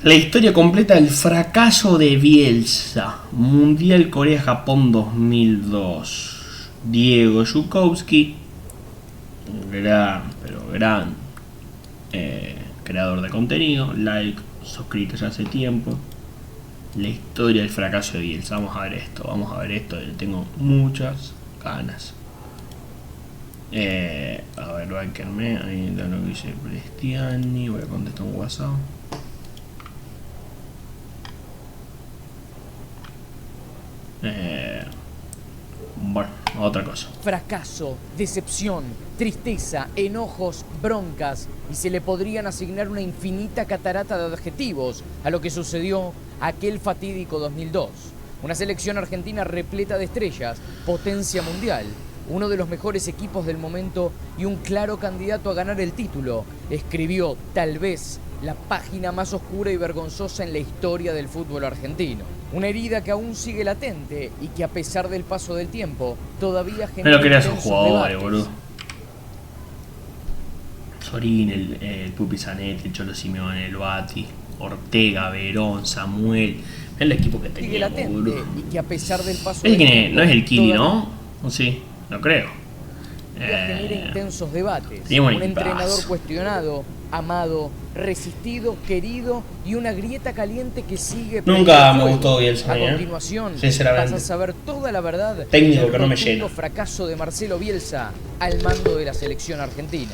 La historia completa del fracaso de Bielsa. Mundial Corea-Japón 2002. Diego Zukowski, gran creador de contenido, like, suscrito ya hace tiempo. La historia del fracaso de Bielsa. Vamos a ver esto. Tengo muchas ganas. A ver, bánquenme. Ahí está lo que dice Prestiani. Voy a contestar un WhatsApp. Bueno, otra cosa. Fracaso, decepción, tristeza, enojos, broncas, y se le podrían asignar una infinita catarata de adjetivos a lo que sucedió aquel fatídico 2002. Una selección argentina repleta de estrellas, potencia mundial, uno de los mejores equipos del momento y un claro candidato a ganar el título. Escribió, tal vez, la página más oscura y vergonzosa en la historia del fútbol argentino. Una herida que aún sigue latente y que, a pesar del paso del tiempo, todavía genera. No lo querías un intensos jugador, debates. boludo. Sorín, el Pupi Zanetti, el Cholo Simeone, el Bati, Ortega, Verón, Samuel. Es el equipo que Sigue teníamos, latente boludo. y que, a pesar del paso ¿Es del quién es? tiempo, No es el Kili, todavía ¿no? ¿O sí? No creo. genera intensos debates. teníamos Un un equipazo. entrenador cuestionado, amado, resistido, querido y una grieta caliente que sigue. Nunca me fuego. gustó Bielsa, A continuación, sinceramente. vas a saber toda la verdad. Técnico del que no me rotundo llena. fracaso de Marcelo Bielsa al mando de la selección argentina.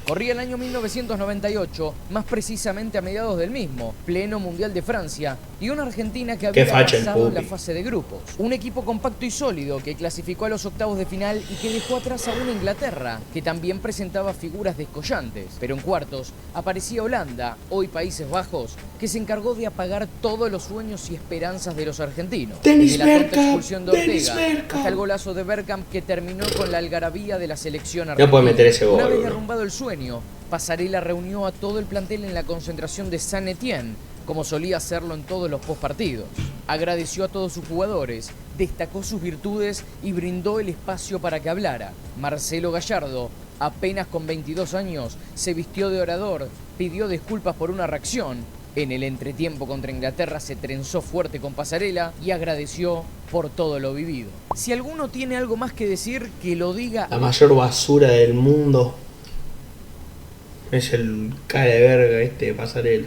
Corría el año 1998, más precisamente a mediados del mismo, pleno Mundial de Francia, y una Argentina que había facha el avanzado en la Pupi. fase de grupos. Un equipo compacto y sólido que clasificó a los octavos de final y que dejó atrás a una Inglaterra, que también presentaba figuras descollantes. Pero en cuartos aparecía Holanda, hoy Países Bajos, que se encargó de apagar todos los sueños y esperanzas de los argentinos. Dennis Desde la tonta Bergkamp, expulsión de Dennis Ortega Bergkamp. hasta el golazo de Bergkamp que terminó con la algarabía de la selección No argentina. puede meter ese gol, Una vez boludo. derrumbado el sueño, Pasarela reunió a todo el plantel en la concentración de Saint Etienne, como solía hacerlo en todos los postpartidos. Agradeció a todos sus jugadores, destacó sus virtudes y brindó el espacio para que hablara. Marcelo Gallardo, apenas con 22 años, se vistió de orador, pidió disculpas por una reacción. En el entretiempo contra Inglaterra se trenzó fuerte con Pasarela y agradeció por todo lo vivido. Si alguno tiene algo más que decir, que lo diga. La mayor basura del mundo es el cara de verga este de Pasarela.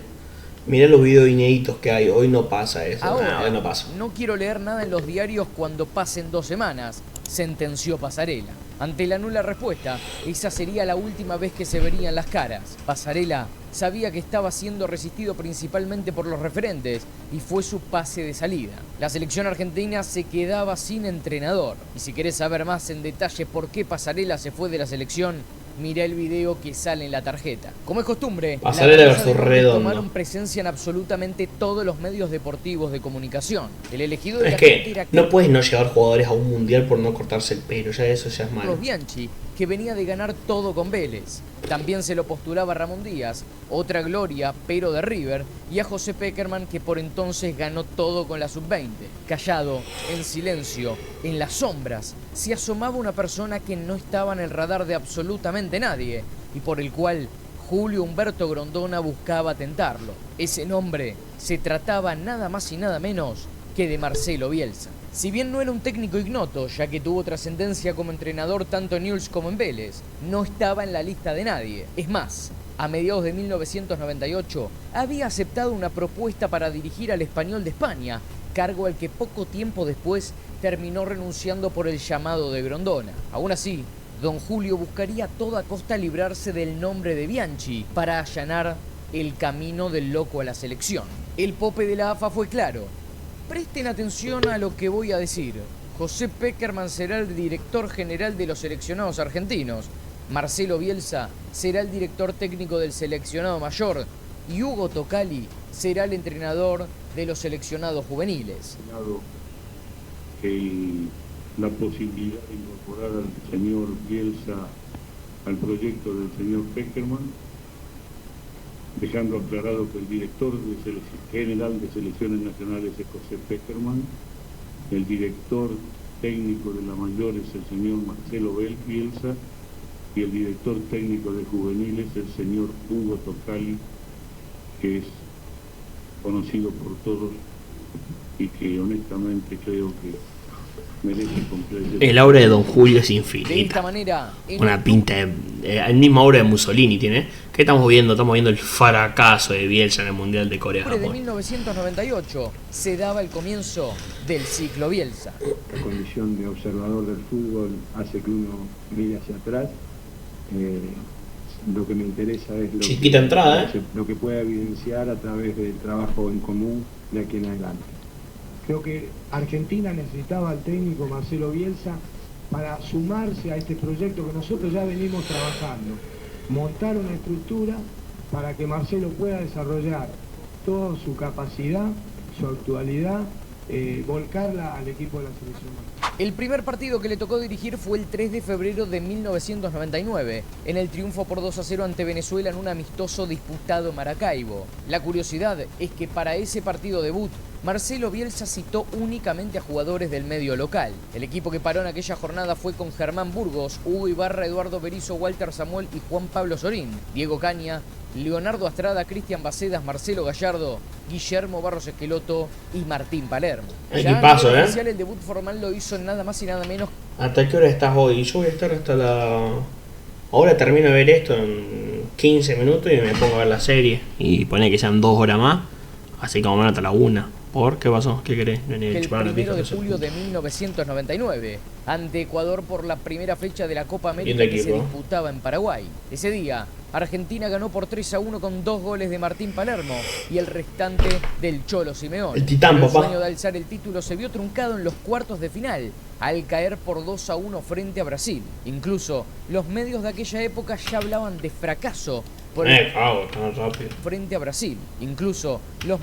Mirá los videos inéditos que hay. Hoy no pasa eso. Ahora, Hoy no pasa. no quiero leer nada en los diarios cuando pasen 2 semanas, sentenció Pasarela. Ante la nula respuesta, esa sería la última vez que se verían las caras. Pasarela sabía que estaba siendo resistido principalmente por los referentes y fue su pase de salida. La selección argentina se quedaba sin entrenador. Y si querés saber más en detalle por qué Pasarela se fue de la selección, mirá el video que sale en la tarjeta. Como es costumbre, Pasarela la versus Rosa de Gómez Redondo. tomaron presencia en absolutamente todos los medios deportivos de comunicación. El elegido de Es la que gente era no puedes no llevar jugadores a un mundial por no cortarse el pelo. Ya eso ya es malo. Carlos Bianchi, que venía de ganar todo con Vélez. También se lo postulaba a Ramón Díaz, otra gloria, pero de River, y a José Pekerman, que por entonces ganó todo con la sub-20. Callado, en silencio, en las sombras, se asomaba una persona que no estaba en el radar de absolutamente nadie, y por el cual Julio Humberto Grondona buscaba tentarlo. Ese nombre se trataba nada más y nada menos que de Marcelo Bielsa. Si bien no era un técnico ignoto, ya que tuvo trascendencia como entrenador tanto en Newell's como en Vélez, no estaba en la lista de nadie. Es más, a mediados de 1998 había aceptado una propuesta para dirigir al Español de España, cargo al que poco tiempo después terminó renunciando por el llamado de Grondona. Aún así, don Julio buscaría a toda costa librarse del nombre de Bianchi para allanar el camino del loco a la selección. El pope de la AFA fue claro. Presten atención a lo que voy a decir. José Pekerman será el director general de los seleccionados argentinos. Marcelo Bielsa será el director técnico del seleccionado mayor. Y Hugo Tocali será el entrenador de los seleccionados juveniles. La posibilidad de incorporar al señor Bielsa al proyecto del señor Pekerman, dejando aclarado que el director general de selecciones nacionales es José Pekerman, el director técnico de la mayor es el señor Marcelo Bielsa y el director técnico de juveniles, el señor Hugo Tocali, que es conocido por todos y que honestamente creo que merece completo. El aura de Don Julio es De esta infinita. manera, Una pinta de, el mismo aura de Mussolini tiene. ¿Qué estamos viendo? Estamos viendo el fracaso de Bielsa en el Mundial de en octubre de Corea-Japón. 1998 se daba el comienzo del ciclo Bielsa. La condición de observador del fútbol hace que uno mire hacia atrás. Lo que me interesa es Chiquita entrada, lo que pueda evidenciar a través del trabajo en común de aquí en adelante. Creo que Argentina necesitaba al técnico Marcelo Bielsa para sumarse a este proyecto que nosotros ya venimos trabajando. Montar una estructura para que Marcelo pueda desarrollar toda su capacidad, su actualidad, volcarla al equipo de la selección. El primer partido que le tocó dirigir fue el 3 de febrero de 1999, en el triunfo por 2-0 ante Venezuela en un amistoso disputado en Maracaibo. La curiosidad es que para ese partido debut, Marcelo Bielsa citó únicamente a jugadores del medio local. El equipo que paró en aquella jornada fue con Germán Burgos, Hugo Ibarra, Eduardo Berizzo, Walter Samuel y Juan Pablo Sorín, Diego Caña, Leonardo Astrada, Cristian Bacedas, Marcelo Gallardo, Guillermo Barros Esqueloto y Martín Palermo. Equipazo, Ya en el el debut formal lo hizo nada más y nada menos. ¿Hasta qué hora estás hoy? Yo voy a estar hasta la... Ahora termino de ver esto en 15 minutos y me pongo a ver la serie. Y pone que sean 2 horas más. Así que vamos a ver hasta la 1. ¿Por qué pasó? ¿Qué querés? El 1 de julio de 1999, ante Ecuador por la primera fecha de la Copa América que se disputaba en Paraguay. Ese día, Argentina ganó por 3-1 con 2 goles de Martín Palermo y el restante del Cholo Simeone. El titán, Pero papá. el sueño de alzar el título se vio truncado en los cuartos de final, al caer por 2-1 frente a Brasil. Incluso, los medios de aquella época ya hablaban de fracaso por tan rápido. frente a Brasil. Incluso, los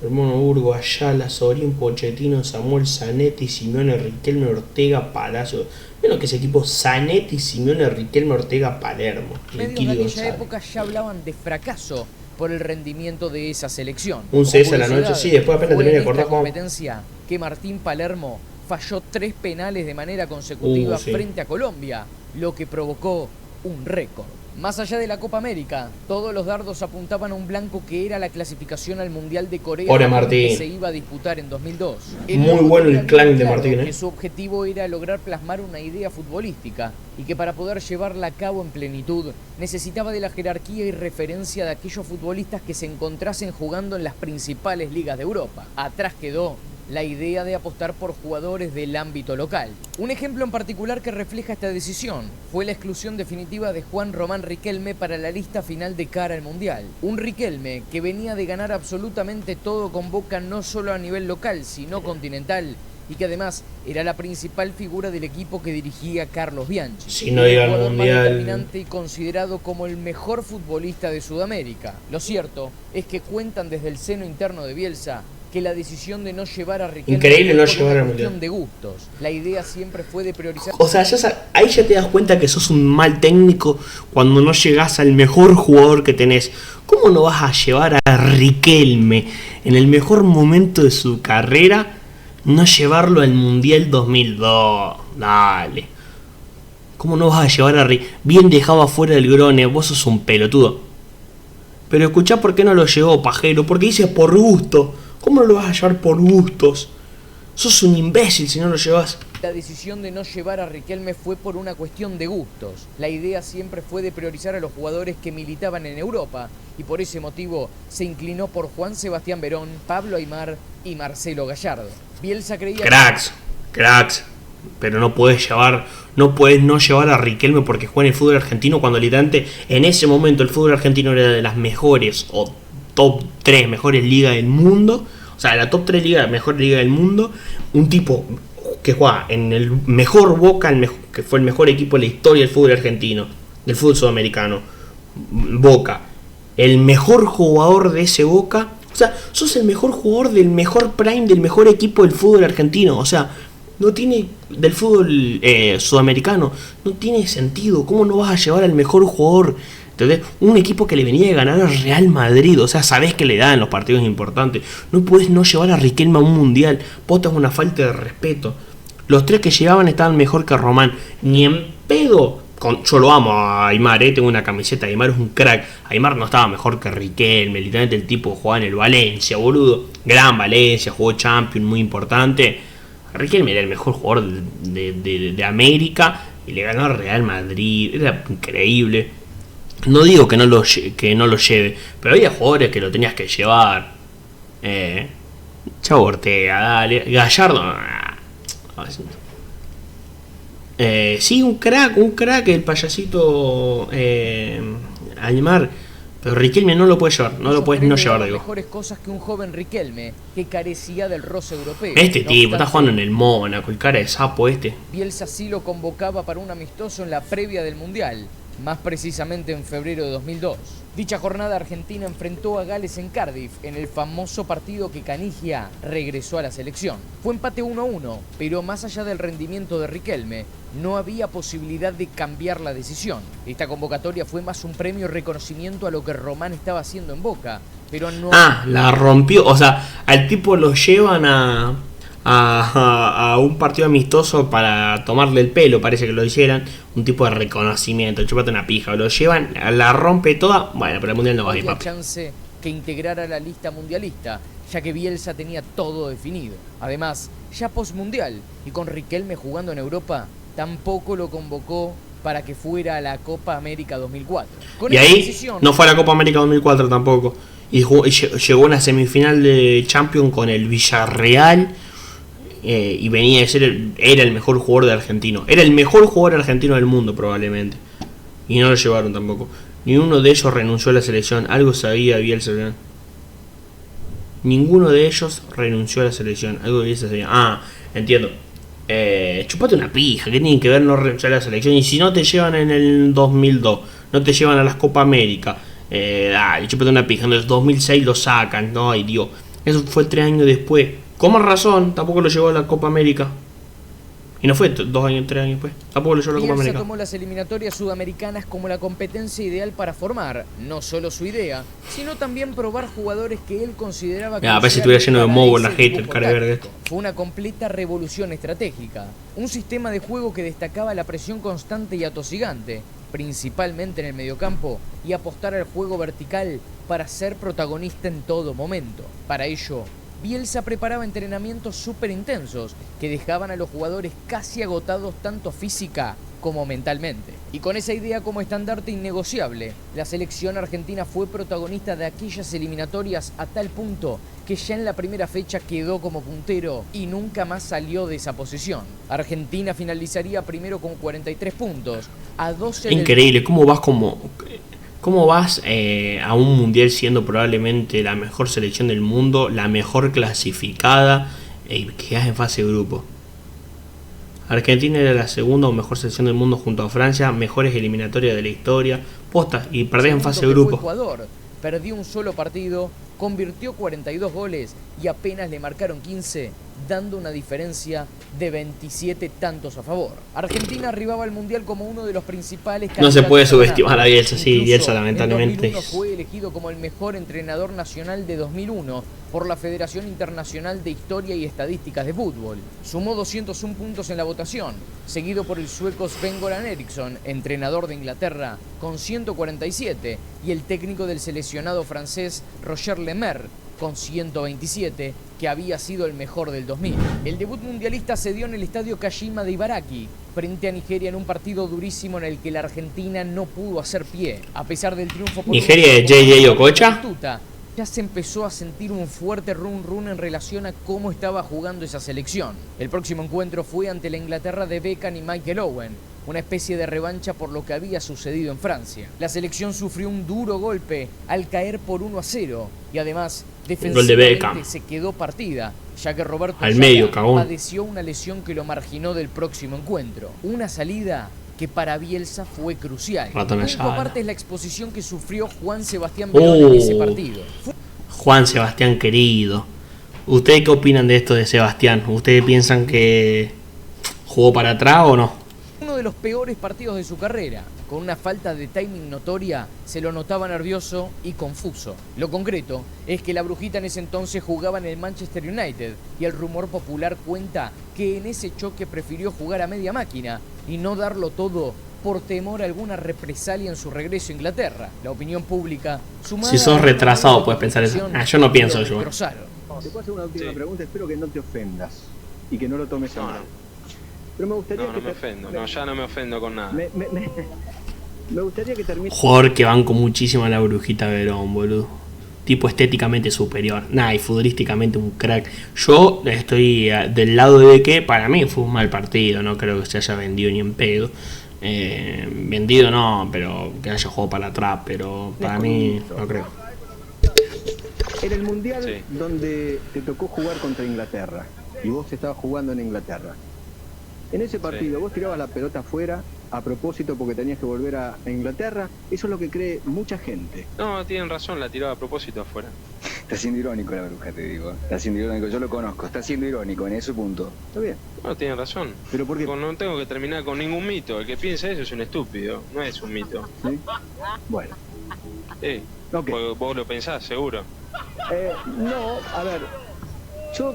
Hermano Burgo, Ayala, Sorín, Pochettino, Samuel, Zanetti, Simeone, Riquelme, Ortega, Palacio. Menos que ese equipo, Zanetti, Simeone, Riquelme, Ortega, Palermo. medios de aquella época ya hablaban de fracaso por el rendimiento de esa selección. Un Como 6 a la noche, curiosidad, sí, después apenas fue terminé de en esta acordar, Juan. competencia que Martín Palermo falló 3 penales de manera consecutiva Sí. frente a Colombia, lo que provocó un récord. Más allá de la Copa América, todos los dardos apuntaban a un blanco que era la clasificación al Mundial de Corea Pobre Martín. que se iba a disputar en 2002. Muy bueno el clan de Martín, Que su objetivo era lograr plasmar una idea futbolística y que para poder llevarla a cabo en plenitud necesitaba de la jerarquía y referencia de aquellos futbolistas que se encontrasen jugando en las principales ligas de Europa. Atrás quedó la idea de apostar por jugadores del ámbito local. Un ejemplo en particular que refleja esta decisión fue la exclusión definitiva de Juan Román Riquelme para la lista final de cara al Mundial. Un Riquelme que venía de ganar absolutamente todo con Boca no solo a nivel local, sino continental, y que además era la principal figura del equipo que dirigía Carlos Bianchi. Si no llega al El jugador más Mundial. determinante y considerado como el mejor futbolista de Sudamérica. Lo cierto es que cuentan desde el seno interno de Bielsa que la decisión de no llevar a Riquelme Increíble no fue por llevar una al cuestión Mundial. de gustos. La idea siempre fue de priorizar. O sea, ahí ya te das cuenta que sos un mal técnico cuando no llegás al mejor jugador que tenés. ¿Cómo no vas a llevar a Riquelme en el mejor momento de su carrera? No llevarlo al Mundial 2002. Dale. ¿Cómo no vas a llevar a Riquelme? Bien dejado afuera del Grone, vos sos un pelotudo. Pero escuchá por qué no lo llevó, pajero. Porque dice por gusto. ¿Cómo no lo vas a llevar por gustos? Sos un imbécil si no lo llevas. La decisión de no llevar a Riquelme fue por una cuestión de gustos. La idea siempre fue de priorizar a los jugadores que militaban en Europa y por ese motivo se inclinó por Juan Sebastián Verón, Pablo Aimar y Marcelo Gallardo. Bielsa creía Cracks. Pero no puedes no llevar a Riquelme porque juega en el fútbol argentino cuando literalmente en ese momento el fútbol argentino era de las mejores o top 3 mejores ligas del mundo. O sea, la top 3 liga, mejor liga del mundo. Un tipo que juega en el mejor Boca, que fue el mejor equipo de la historia del fútbol argentino, del fútbol sudamericano. Boca, el mejor jugador de ese Boca. O sea, sos el mejor jugador del mejor prime del mejor equipo del fútbol argentino. O sea, no tiene del fútbol sudamericano. No tiene sentido. ¿Cómo no vas a llevar al mejor jugador? ¿Entendés? Un equipo que le venía de ganar al Real Madrid. O sea, sabés que le da en los partidos importantes. No puedes no llevar a Riquelme a un mundial. Posta es una falta de respeto. Los 3 que llegaban estaban mejor que Román. Ni en pedo Yo lo amo a Aimar, tengo una camiseta. Aimar es un crack. Aimar no estaba mejor que Riquelme. Literalmente el tipo jugaba en el Valencia, boludo. Gran Valencia, jugó Champions, muy importante. Riquelme era el mejor jugador de América y le ganó al Real Madrid. Era increíble. No digo que no lo lleve, pero había jugadores que lo tenías que llevar. Chavo Ortega, dale. Gallardo. Sí, un crack, el payasito Aimar. Pero Riquelme no lo puede llevar, no lo puedes no llevar, digo. Mejores cosas que un joven Riquelme que carecía del roce europeo. Este tipo está jugando en el Mónaco, el cara de sapo este. Bielsa sí lo convocaba para un amistoso en la previa del Mundial, más precisamente en febrero de 2002. Dicha jornada Argentina enfrentó a Gales en Cardiff en el famoso partido que Canigia regresó a la selección. Fue empate 1-1, pero más allá del rendimiento de Riquelme, no había posibilidad de cambiar la decisión. Esta convocatoria fue más un premio y reconocimiento a lo que Román estaba haciendo en Boca, pero no... La rompió, o sea, al tipo lo llevan a un partido amistoso para tomarle el pelo, parece que lo hicieran, un tipo de reconocimiento, chupate una pija, lo llevan, la rompe toda, bueno, pero el Mundial no va a ir, papi. Chance que integrara la lista mundialista, ya que Bielsa tenía todo definido. Además, ya post-mundial y con Riquelme jugando en Europa, tampoco lo convocó para que fuera a la Copa América 2004. Y ahí no fue a la Copa América 2004 tampoco, y llegó a una semifinal de Champions con el Villarreal. Y venía de ser era el mejor jugador de argentino. Era el mejor jugador argentino del mundo probablemente. Y no lo llevaron tampoco. Ni uno de ellos renunció a la selección. Algo sabía Bielsa. Ninguno de ellos renunció a la selección. Algo de Bielsa sabía. Entiendo. Chupate una pija. ¿Qué tiene que ver no renunciar a la selección? Y si no te llevan en el 2002, no te llevan a las Copa América, dale, chupate una pija. En el 2006 lo sacan. No, ay Dios. Eso fue 3 años después. Con más razón, tampoco lo llevó a la Copa América. Y no fue 2 años, 3 años después. Tampoco lo llevó a la Copa América. Tomó las eliminatorias sudamericanas como la competencia ideal para formar no solo su idea, sino también probar jugadores que él consideraba que... parece que estuviera lleno de mogo en la gente, el cara verde. Fue una completa revolución estratégica. Un sistema de juego que destacaba la presión constante y atosigante, principalmente en el mediocampo, y apostar al juego vertical para ser protagonista en todo momento. Para ello, Bielsa preparaba entrenamientos súper intensos que dejaban a los jugadores casi agotados tanto física como mentalmente. Y con esa idea como estandarte innegociable, la selección argentina fue protagonista de aquellas eliminatorias a tal punto que ya en la primera fecha quedó como puntero y nunca más salió de esa posición. Argentina finalizaría primero con 43 puntos, a 12... Increíble, ¿cómo vas a un mundial siendo probablemente la mejor selección del mundo, la mejor clasificada, y quedás en fase de grupo? Argentina era la segunda o mejor selección del mundo junto a Francia, mejores eliminatorias de la historia, posta, y perdés en fase de grupo. Ecuador perdió un solo partido, convirtió 42 goles y apenas le marcaron 15, dando una diferencia de 27 tantos a favor. Argentina arribaba al Mundial como uno de los principales... No se puede subestimar a Bielsa, sí, Bielsa lamentablemente. En 2001 fue elegido como el mejor entrenador nacional de 2001 por la Federación Internacional de Historia y Estadísticas de Fútbol. Sumó 201 puntos en la votación, seguido por el sueco Sven-Göran Eriksson, entrenador de Inglaterra, con 147, y el técnico del seleccionado francés Roger Lemaire, con 127, que había sido el mejor del 2000. El debut mundialista se dio en el estadio Kashima de Ibaraki, frente a Nigeria en un partido durísimo en el que la Argentina no pudo hacer pie. A pesar del triunfo por ¿Nigeria de JJ Okocha? Ya se empezó a sentir un fuerte run en relación a cómo estaba jugando esa selección. El próximo encuentro fue ante la Inglaterra de Beckham y Michael Owen, una especie de revancha por lo que había sucedido en Francia. La selección sufrió un duro golpe al caer por 1-0 y además defensivamente se quedó partida, ya que Roberto padeció una lesión que lo marginó del próximo encuentro. Una salida que para Bielsa fue crucial. Punto aparte es la exposición que sufrió Juan Sebastián Veron en ese partido. Juan Sebastián querido. ¿Ustedes qué opinan de esto de Sebastián? ¿Ustedes piensan que jugó para atrás o no? Uno de los peores partidos de su carrera, con una falta de timing notoria, se lo notaba nervioso y confuso. Lo concreto es que la Brujita en ese entonces jugaba en el Manchester United y el rumor popular cuenta que en ese choque prefirió jugar a media máquina y no darlo todo por temor a alguna represalia en su regreso a Inglaterra. La opinión pública, sumada Si sos a retrasado, puedes pensar eso. Yo no pienso lo yo. destrozaron. Te puedo hacer una última pregunta, espero que no te ofendas y que no lo tomes a mal. Pero me gustaría No me ofendo, ya no me ofendo con nada. Me gustaría que termine. Jugador que banco muchísimo a la Brujita Verón, boludo. Tipo estéticamente superior. Nah, y futbolísticamente un crack. Yo estoy del lado de que para mí fue un mal partido. No creo que se haya vendido ni en pedo. Vendido no, pero que haya jugado para atrás. Pero para mí no creo. En el Mundial donde te tocó jugar contra Inglaterra y vos estabas jugando en Inglaterra. En ese partido vos tirabas la pelota afuera a propósito porque tenías que volver a Inglaterra. Eso es lo que cree mucha gente. No, tienen razón, la tiró a propósito afuera. Está siendo irónico la Bruja, te digo. Está siendo irónico, yo lo conozco. Está siendo irónico en ese punto. Está bien. No, tienen razón. ¿Pero por qué? No tengo que terminar con ningún mito. El que piensa eso es un estúpido, no es un mito. ¿Sí? Bueno. Sí, Okay. vos lo pensás, seguro. No, a ver.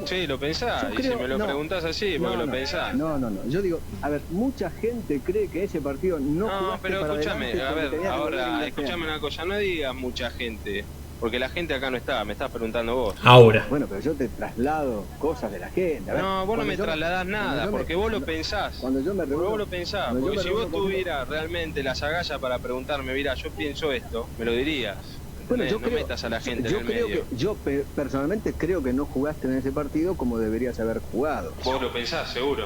Sí, lo pensás, y si me lo preguntás así, porque lo pensás. No. Yo digo, a ver, mucha gente cree que ese partido no jugaste pero para escúchame, adelante a porque ver, tenías que volver a ahora, Inglaterra. escúchame una cosa, no digas mucha gente, porque la gente acá no está, me estás preguntando vos. Ahora. Bueno, pero yo te traslado cosas de la gente. A ver, No, vos no me cuando yo- trasladás cuando nada, yo me- porque vos lo pensás. Cuando yo me Porque reúno, vos lo pensás, cuando yo porque me si vos reúno con- tuvieras realmente las agallas para preguntarme, mira, yo pienso esto, me lo dirías. Bueno, ¿Entendés? yo No creo, metas a la gente yo en el creo medio. que yo personalmente creo que no jugaste en ese partido como deberías haber jugado. Vos lo pensás, seguro.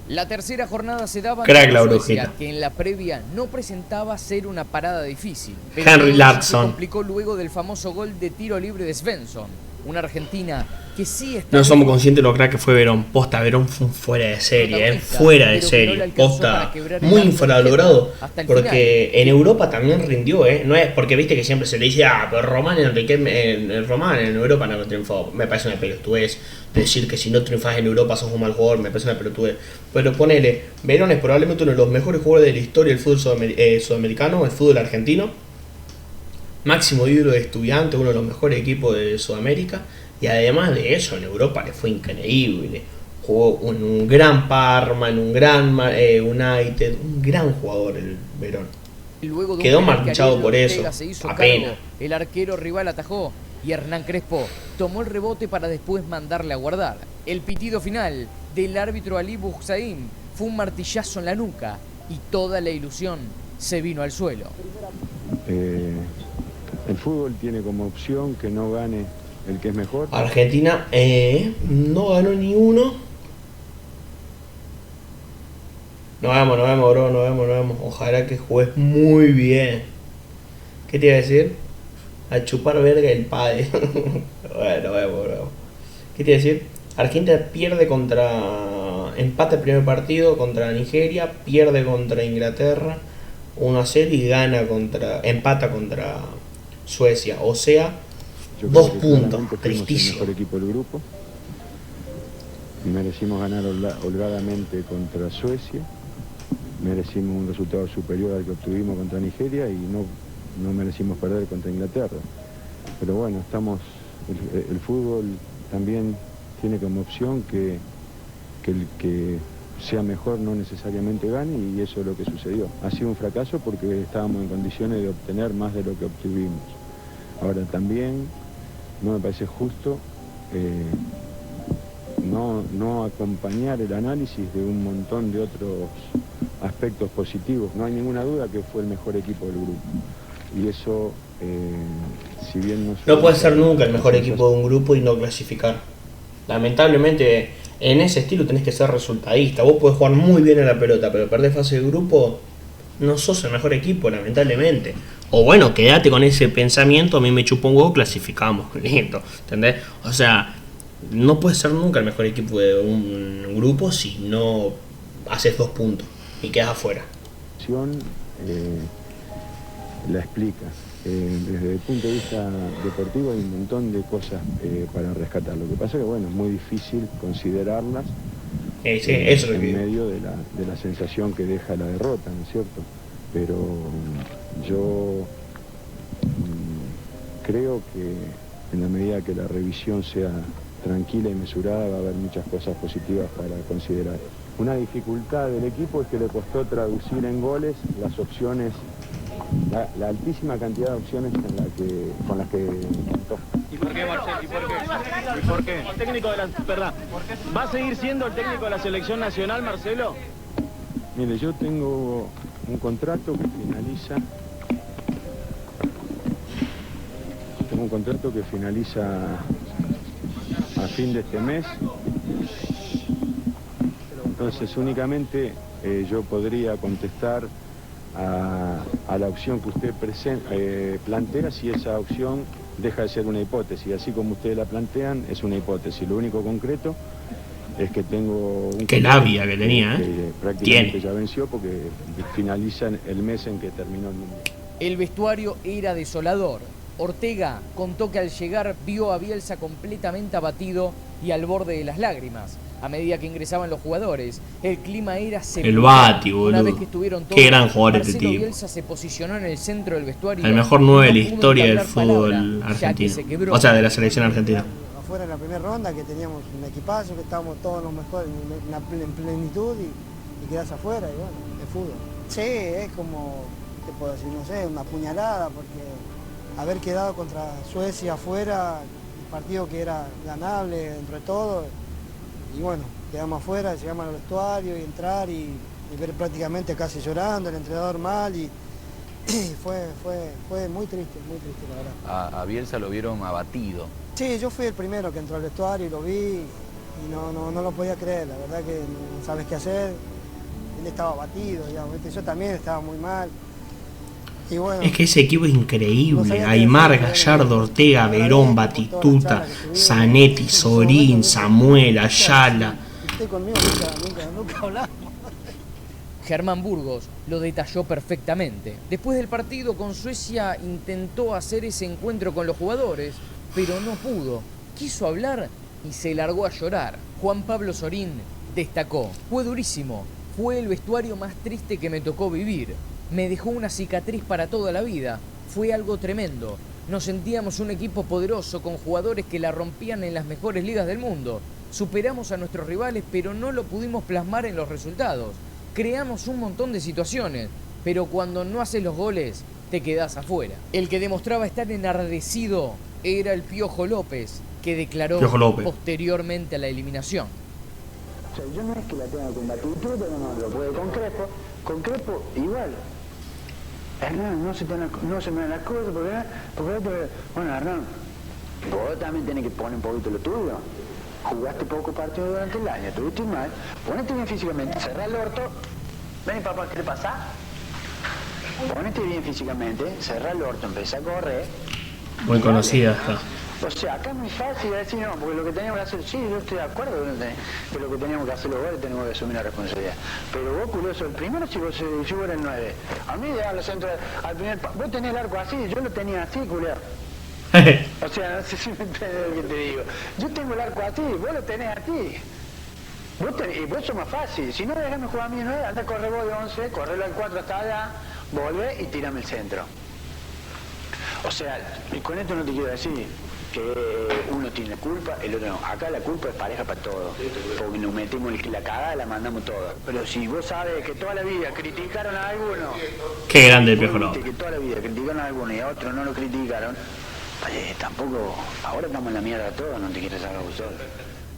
La tercera jornada se daba Crack ante la Suecia, Brujita. que en la previa no presentaba ser una parada difícil. Henry todo se Larsson. complicó luego del famoso gol de tiro libre de Svensson, una Argentina que sí está. No somos conscientes de lo crack que fue Verón. Posta, Verón fue un fuera de serie, fuera de pero que no le serie. alcanzó Posta, para quebrar el muy arco infravalorado. hasta el Porque en Europa también rindió, No es porque viste que siempre se le dice, pero Román en Europa no triunfó. Me parece una pelotudez decir que si no triunfas en Europa sos un mal jugador, me parece una pelotudez. Pero ponele, Verón es probablemente uno de los mejores jugadores de la historia del fútbol sudamericano, el fútbol argentino. Máximo ídolo de Estudiantes, uno de los mejores equipos de Sudamérica. Y además de eso, en Europa le fue increíble. Jugó en un gran Parma, en un gran United, un gran jugador el Verón. Luego de Quedó un penal que manchado Ariel por eso, Ortega se hizo apenas. cargo, el arquero rival atajó y Hernán Crespo tomó el rebote para después mandarle a guardar. El pitido final del árbitro Ali Bouzsaïm fue un martillazo en la nuca y toda la ilusión se vino al suelo. El fútbol tiene como opción que no gane el que es mejor. Argentina no ganó ni uno. Nos vemos, bro, nos vemos. Ojalá que juegues muy bien. ¿Qué te iba a decir? A chupar verga el padre. Bueno, nos vemos, bro. ¿Qué te iba a decir? Argentina pierde empata el primer partido contra Nigeria, pierde contra Inglaterra 1-0 y empata contra Suecia. O sea, Yo 2 creo que puntos. claramente fuimos el Tristísimo. mejor equipo del grupo. Merecimos ganar holgadamente contra Suecia. Merecimos un resultado superior al que obtuvimos contra Nigeria y no merecimos perder contra Inglaterra. Pero bueno, el fútbol también tiene como opción que el que sea mejor no necesariamente gane y eso es lo que sucedió. Ha sido un fracaso porque estábamos en condiciones de obtener más de lo que obtuvimos. Ahora también no me parece justo no acompañar el análisis de un montón de otros aspectos positivos. No hay ninguna duda que fue el mejor equipo del grupo. Y eso, si bien No puede ser nunca el mejor equipo de un grupo y no clasificar. Lamentablemente, en ese estilo tenés que ser resultadista. Vos podés jugar muy bien a la pelota, pero perdés fase de grupo, no sos el mejor equipo, lamentablemente. O bueno, quédate con ese pensamiento, a mí me chupa un huevo, clasificamos, listo, ¿entendés? O sea, no puedes ser nunca el mejor equipo de un grupo si no haces 2 puntos y quedas afuera. La explica. Desde el punto de vista deportivo hay un montón de cosas para rescatar. Lo que pasa es que bueno, es muy difícil considerarlas Sí, eso es lo que en digo. medio de la sensación que deja la derrota, ¿no es cierto? Pero yo creo que en la medida que la revisión sea tranquila y mesurada va a haber muchas cosas positivas para considerar. Una dificultad del equipo es que le costó traducir en goles las opciones, la altísima cantidad de opciones con las que contó. ¿Y por qué, Marcelo? ¿Y por qué? El técnico de la... Perdón. ¿Va a seguir siendo el técnico de la selección nacional, Marcelo? Mire, yo tengo un contrato que finaliza... Tengo un contrato que finaliza a fin de este mes. Entonces únicamente yo podría contestar a la opción que usted plantea si esa opción deja de ser una hipótesis. Así como ustedes la plantean, es una hipótesis. Lo único concreto es que tengo un... Qué labia que tenía, que prácticamente ya venció porque finaliza el mes en que terminó el mundial. El vestuario era desolador. Ortega contó que al llegar vio a Bielsa completamente abatido y al borde de las lágrimas. A medida que ingresaban los jugadores, el clima era el Bati, boludo. Una vez que estuvieron todos, qué gran jugador este Marcelo tipo. Bielsa se posicionó en el centro del vestuario. El mejor 9 de la no historia del pudo fútbol palabra, argentino. O sea, de la selección argentina. Afuera en la primera ronda, que teníamos un equipazo, que estábamos todos los mejores en plenitud y quedás afuera, y bueno, de fútbol. Sí, es como, te puedo decir, no sé, una puñalada, porque haber quedado contra Suecia afuera, un partido que era ganable dentro de todo, y bueno, quedamos afuera, llegamos al vestuario y entrar y ver prácticamente casi llorando, el entrenador mal y fue muy triste la verdad. A Bielsa lo vieron abatido. Sí, yo fui el primero que entró al vestuario y lo vi y no lo podía creer, la verdad que no sabes qué hacer, él estaba abatido, digamos, yo también estaba muy mal. Y bueno, es que ese equipo es increíble. Aymar, Gallardo, Ortega, Verón, Batistuta, Zanetti, Sorín, Samuel, Ayala. Usted conmigo nunca hablamos. Germán Burgos lo detalló perfectamente. Después del partido con Suecia intentó hacer ese encuentro con los jugadores, pero no pudo. Quiso hablar y se largó a llorar. Juan Pablo Sorín destacó: fue durísimo, fue el vestuario más triste que me tocó vivir. Me dejó una cicatriz para toda la vida. Fue algo tremendo. Nos sentíamos un equipo poderoso con jugadores que la rompían en las mejores ligas del mundo. Superamos a nuestros rivales, pero no lo pudimos plasmar en los resultados. Creamos un montón de situaciones, pero cuando no haces los goles, te quedás afuera. El que demostraba estar enardecido era el Piojo López, que declaró posteriormente a la eliminación. O sea, yo no es que la tenga con Batistuta, no lo puede con Crespo igual. Hernán, no se me dan las cosas, porque bueno, Hernán, vos también tenés que poner un poquito lo tuyo. Jugaste poco partido durante el año, estuviste mal, ponete bien físicamente, cerrá el orto. Ven, papá, ¿qué te pasa? Ponete bien físicamente, cerrá el orto, empezá a correr. Muy conocida esta. O sea, acá es muy fácil decir no, porque lo que teníamos que hacer, sí, yo estoy de acuerdo que lo que teníamos que hacer los goles tenemos que asumir la responsabilidad. Pero vos, curioso, el primero si vos eres el 9. A mí llegar al centro, al primer vos tenés el arco así, yo lo tenía así, culero. O sea, no sé si me entiendes lo que te digo. Yo tengo el arco así, vos lo tenés así. Y vos sos más fácil. Si no, déjame jugar a mí 9, anda a correr vos de 11, correlo al 4 hasta allá, volvé y tirame el centro. O sea, y con esto no te quiero decir que uno tiene culpa, el otro no. Acá la culpa es pareja para todos, porque nos metemos la cagada, la mandamos toda. Pero si vos sabes que toda la vida criticaron a alguno, qué grande el Piojo López. Que toda la vida criticaron a alguno y a otros no lo criticaron, tampoco, ahora estamos en la mierda todos, no te quieres hacer abusar.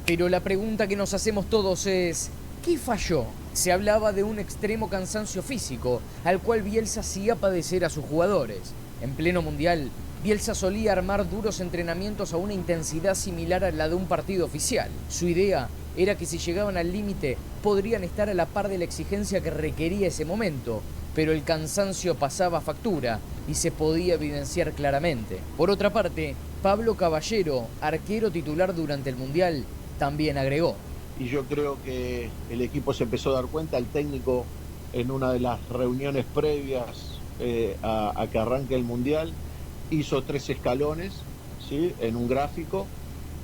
Pero la pregunta que nos hacemos todos es: ¿qué falló? Se hablaba de un extremo cansancio físico, al cual Bielsa hacía padecer a sus jugadores. En pleno mundial, Bielsa solía armar duros entrenamientos a una intensidad similar a la de un partido oficial. Su idea era que si llegaban al límite, podrían estar a la par de la exigencia que requería ese momento, pero el cansancio pasaba factura y se podía evidenciar claramente. Por otra parte, Pablo Caballero, arquero titular durante el mundial, también agregó: y yo creo que el equipo se empezó a dar cuenta, el técnico en una de las reuniones previas a que arranque el mundial hizo 3 escalones, ¿sí?, en un gráfico,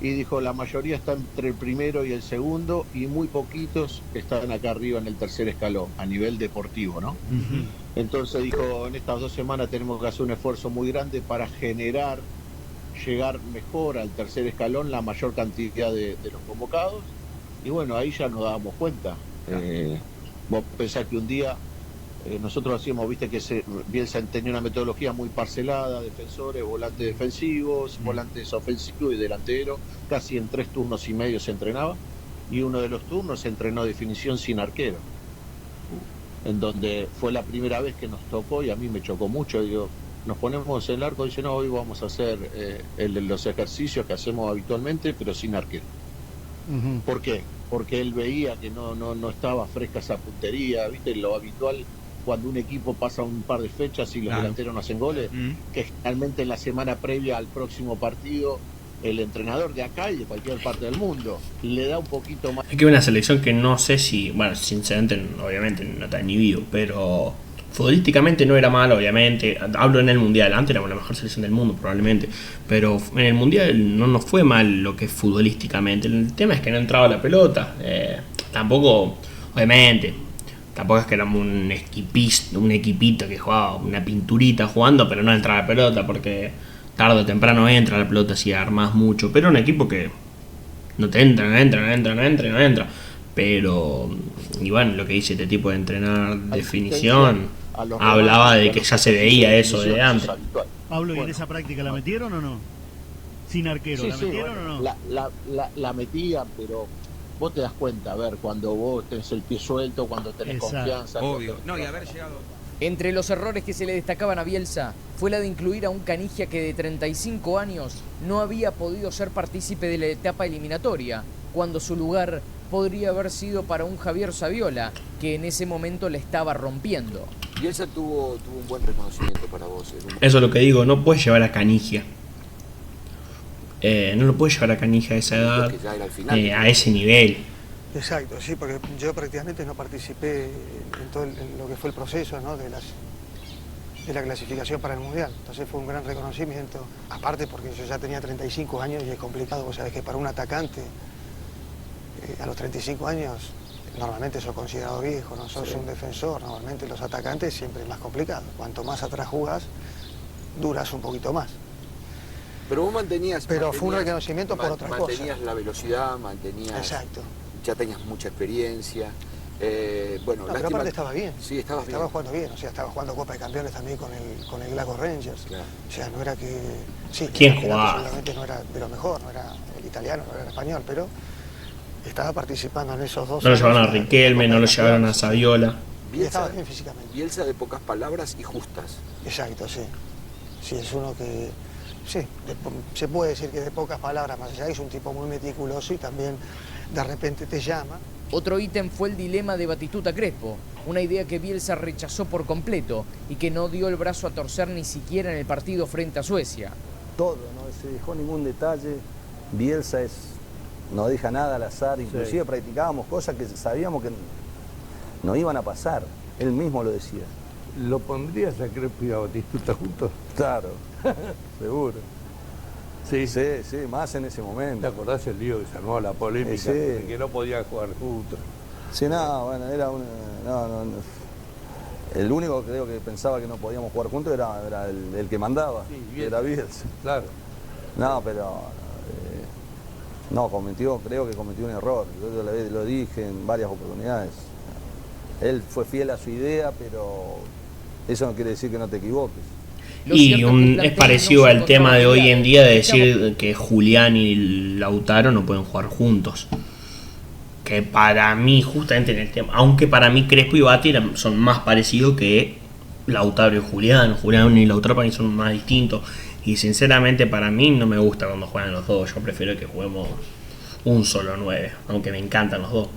y dijo la mayoría está entre el primero y el segundo y muy poquitos están acá arriba en el tercer escalón a nivel deportivo, ¿no? Entonces dijo, en estas 2 semanas tenemos que hacer un esfuerzo muy grande para llegar mejor al tercer escalón la mayor cantidad de los convocados. Y bueno, ahí ya nos dábamos cuenta Vos pensás que un día nosotros hacíamos, viste que Bielsa tenía una metodología muy parcelada, defensores, volantes defensivos, volantes ofensivos y delantero, casi en 3 turnos y medio se entrenaba, y uno de los turnos se entrenó definición sin arquero, en donde fue la primera vez que nos tocó y a mí me chocó mucho. Digo, nos ponemos en el arco, dice, no, hoy vamos a hacer los ejercicios que hacemos habitualmente, pero sin arquero. ¿Por qué? Porque él veía que no estaba fresca esa puntería, viste, lo habitual cuando un equipo pasa un par de fechas y los delanteros no hacen goles, que generalmente en la semana previa al próximo partido el entrenador de acá y de cualquier parte del mundo le da un poquito más. Es que una selección que no sé si, bueno, sinceramente, obviamente no está ni vivo, pero futbolísticamente no era mal, obviamente. Hablo en el Mundial, antes éramos la mejor selección del mundo probablemente, pero en el Mundial no nos fue mal lo que es futbolísticamente. El tema es que no entraba la pelota, tampoco, obviamente, tampoco es que éramos un equipito que jugaba una pinturita jugando, pero no entraba la pelota porque tarde o temprano entra la pelota si armás mucho, pero un equipo que no te entra. Pero, y bueno, lo que dice este tipo de entrenar definición, hablaba de que ya se veía eso de antes. Pablo, ¿y en esa práctica la metieron o no? Sin arquero, ¿la metieron o no? La metían, pero vos te das cuenta, a ver, cuando vos tenés el pie suelto, cuando tenés confianza. Obvio. No, y haber llegado. Entre los errores que se le destacaban a Bielsa fue la de incluir a un Canigia que de 35 años no había podido ser partícipe de la etapa eliminatoria, cuando su lugar podría haber sido para un Javier Saviola, que en ese momento le estaba rompiendo. Bielsa tuvo un buen reconocimiento para vos. Eso es lo que digo, no puedes llevar a Canigia. No lo puedes llevar a Canigia a esa edad, a ese nivel. Exacto, sí, porque yo prácticamente no participé en todo lo que fue el proceso, ¿no?, de la clasificación para el Mundial. Entonces fue un gran reconocimiento, aparte porque yo ya tenía 35 años y es complicado. Vos sabés que para un atacante a los 35 años normalmente sos considerado viejo, no sos un defensor. Normalmente los atacantes siempre es más complicado. Cuanto más atrás jugás, duras un poquito más. Pero vos mantenías... Pero fue un reconocimiento por otras cosas. Mantenías la velocidad, mantenías... Exacto. Ya tenías mucha experiencia. Bueno, pero aparte estaba bien. Sí, estaba jugando bien. O sea, estaba jugando Copa de Campeones también con el Glasgow Rangers. Claro. O sea, no era que... Sí, ¿quién jugaba? Seguramente no era de lo mejor, no era el italiano, no era el español, pero estaba participando en esos dos. No lo llevaron a Riquelme, no lo llevaron a Saviola. Y estaba bien físicamente. Bielsa de pocas palabras y justas. Exacto, sí. Sí, es uno que... Sí, se puede decir que de pocas palabras, más allá es un tipo muy meticuloso y también de repente te llama. Otro ítem fue el dilema de Batistuta Crespo, una idea que Bielsa rechazó por completo y que no dio el brazo a torcer ni siquiera en el partido frente a Suecia. Todo, no se dejó ningún detalle. Bielsa no deja nada al azar, inclusive practicábamos cosas que sabíamos que no iban a pasar. Él mismo lo decía. ¿Lo pondrías a Crespo y a Batistuta juntos? Claro, seguro. Sí, más en ese momento. ¿Te acordás el lío que se armó, la polémica de que no podían jugar juntos? Sí, bueno, era el único que creo que pensaba que no podíamos jugar juntos era el que mandaba, era Bielsa. Claro. No, pero creo que cometió un error. Yo lo dije en varias oportunidades. Él fue fiel a su idea, pero eso no quiere decir que no te equivoques. Y es parecido al tema de hoy en día de decir que Julián y Lautaro no pueden jugar juntos. Que para mí, justamente en el tema, aunque para mí Crespo y Bati son más parecidos que Lautaro y Julián. Julián y Lautaro para mí son más distintos. Y sinceramente para mí no me gusta cuando juegan los dos. Yo prefiero que juguemos un solo 9, aunque me encantan los dos.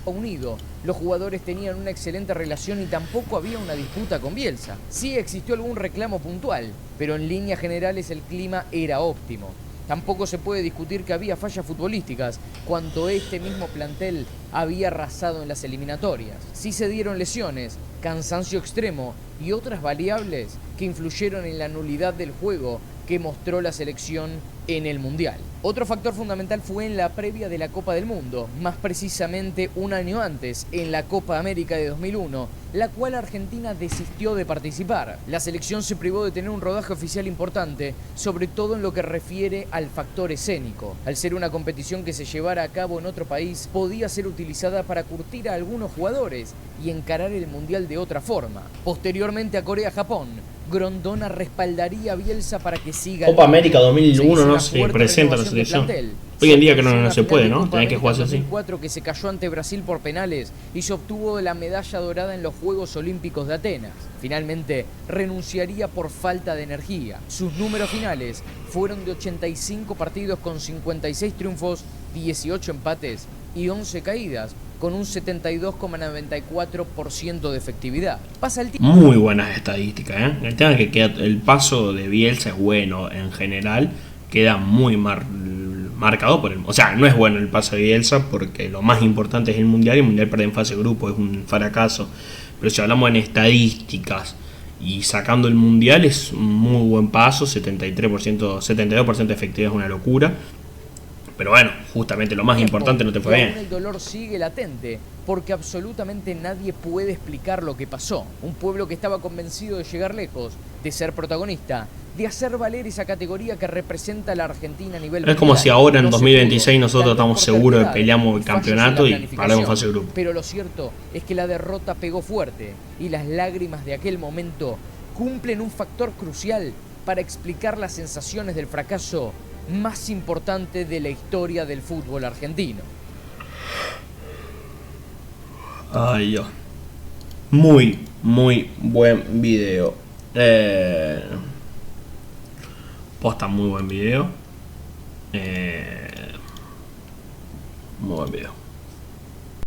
Unido, los jugadores tenían una excelente relación y tampoco había una disputa con Bielsa. Sí existió algún reclamo puntual, pero en líneas generales el clima era óptimo. Tampoco se puede discutir que había fallas futbolísticas cuando este mismo plantel había arrasado en las eliminatorias. Sí se dieron lesiones, cansancio extremo y otras variables que influyeron en la nulidad del juego que mostró la selección en el Mundial. Otro factor fundamental fue en la previa de la Copa del Mundo, más precisamente un año antes, en la Copa América de 2001, la cual Argentina desistió de participar. La selección se privó de tener un rodaje oficial importante, sobre todo en lo que refiere al factor escénico. Al ser una competición que se llevara a cabo en otro país, podía ser utilizada para curtir a algunos jugadores y encarar el Mundial de otra forma. Posteriormente a Corea-Japón, Grondona respaldaría a Bielsa para que siga. Copa América 2001 no se presenta la selección. Hoy en día que no se puede, ¿no? Tenés que jugarse así. 2004 que se cayó ante Brasil por penales y se obtuvo la medalla dorada en los Juegos Olímpicos de Atenas. Finalmente renunciaría por falta de energía. Sus números finales fueron de 85 partidos con 56 triunfos, 18 empates y 11 caídas, con un 72,94% de efectividad. Pasa el tiempo. Muy buenas estadísticas, ¿eh? El tema es que el paso de Bielsa es bueno en general, queda muy marcado por el... O sea, no es bueno el paso de Bielsa porque lo más importante es el Mundial, y el Mundial perder en fase de grupo es un fracaso. Pero si hablamos en estadísticas y sacando el Mundial es un muy buen paso, 72% de efectividad es una locura. Pero bueno, justamente lo más importante no te fue bien. El dolor sigue latente, porque absolutamente nadie puede explicar lo que pasó. Un pueblo que estaba convencido de llegar lejos, de ser protagonista, de hacer valer esa categoría que representa a la Argentina a nivel mundial. Es como si ahora en 2026 nosotros estamos seguros de peleamos el campeonato y paramos fase de grupo. Pero lo cierto es que la derrota pegó fuerte y las lágrimas de aquel momento cumplen un factor crucial para explicar las sensaciones del fracaso más importante de la historia del fútbol argentino. Ay, Dios. Muy buen video. Posta, muy buen video. Muy buen video.